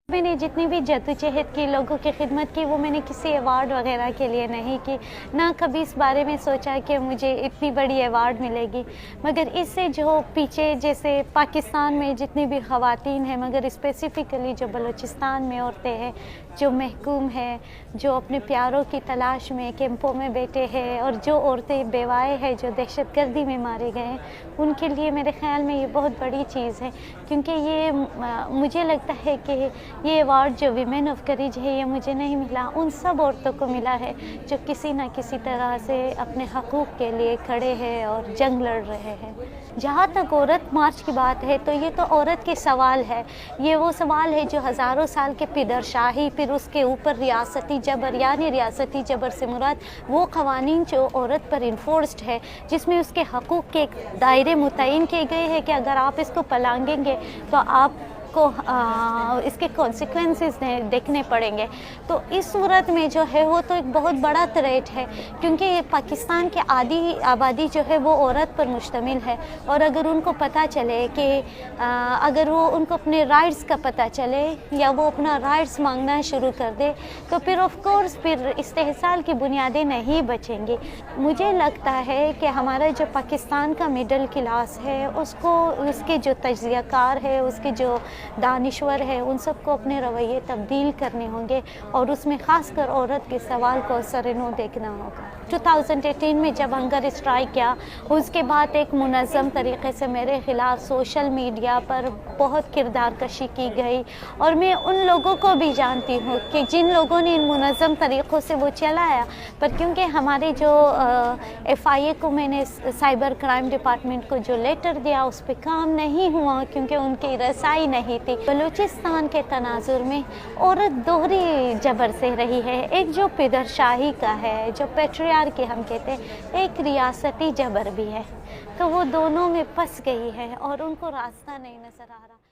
मैंने जितनी भी जद्दोजहद की, लोगों की खिदमत की, वो मैंने किसी अवार्ड वगैरह के लिए नहीं की, ना कभी इस बारे में सोचा कि मुझे इतनी बड़ी अवार्ड मिलेगी। मगर इससे जो पीछे, जैसे पाकिस्तान में जितनी भी ख़वातीन हैं, मगर स्पेसिफ़िकली जो बलूचिस्तान में औरतें हैं जो महकूम हैं, जो अपने प्यारों की तलाश में कैंपों में बैठे हैं, और जो औरतें बेवाएँ हैं जो दहशतगर्दी में मारे गए हैं, उनके लिए मेरे ख़्याल में ये बहुत बड़ी चीज़ है। क्योंकि ये मुझे लगता है कि ये अवार्ड जो वीमेन ऑफ करेज है, ये मुझे नहीं मिला, उन सब औरतों को मिला है जो किसी न किसी तरह से अपने हकूक़ के लिए खड़े हैं और जंग लड़ रहे हैं। जहाँ तक औरत मार्च की बात है, तो ये तो औरत के सवाल है। ये वो सवाल है जो हज़ारों साल के पिदरशाही, फिर उसके ऊपर रियासती जबर, यानी रियासती जबर से मुराद वो क़वानीन जो औरत पर इन्फोर्स्ड है, जिसमें उसके हकूक़ के दायरे मुतय्यन किए गए हैं कि अगर आप इसको पलांगेंगे तो आप को इसके कॉन्सिक्वेंसेस देखने पड़ेंगे। तो इस सूरत में जो है वो तो एक बहुत बड़ा थ्रेट है, क्योंकि पाकिस्तान की आधी आबादी जो है वो औरत पर मुश्तमिल है। और अगर उनको पता चले कि अगर वो उनको अपने राइट्स का पता चले या वो अपना राइट्स मांगना शुरू कर दे, तो फिर ऑफ कोर्स फिर इस्तेहसाल की बुनियादें नहीं बचेंगी। मुझे लगता है कि हमारा जो पाकिस्तान का मिडिल क्लास है, उसको, उसके जो तज्ज़ियाकार है, उसके जो दानिश्वर है, उन सबको अपने रवैये तब्दील करने होंगे, और उसमें ख़ासकर औरत के सवाल को सरेनो देखना होगा। 2018 में जब हंगर स्ट्राइक किया, उसके बाद एक मुनज़्ज़म तरीक़े से मेरे ख़िलाफ़ सोशल मीडिया पर बहुत किरदार कशी की गई, और मैं उन लोगों को भी जानती हूँ कि जिन लोगों ने इन मुनज़्ज़म तरीक़ों से वो चलाया, पर क्योंकि हमारे जो FIA को मैंने साइबर क्राइम डिपार्टमेंट को जो लेटर दिया, उस पर काम नहीं हुआ क्योंकि उनकी रसाई नहीं थी। बलूचिस्तान के तनाजुर में औरत दोहरी जबर से रही है, एक जो पिदरशाही का है, जो पेट्रियार्की हम कहते हैं, एक रियासती जबर भी है। तो वो दोनों में फंस गई है और उनको रास्ता नहीं नज़र आ रहा।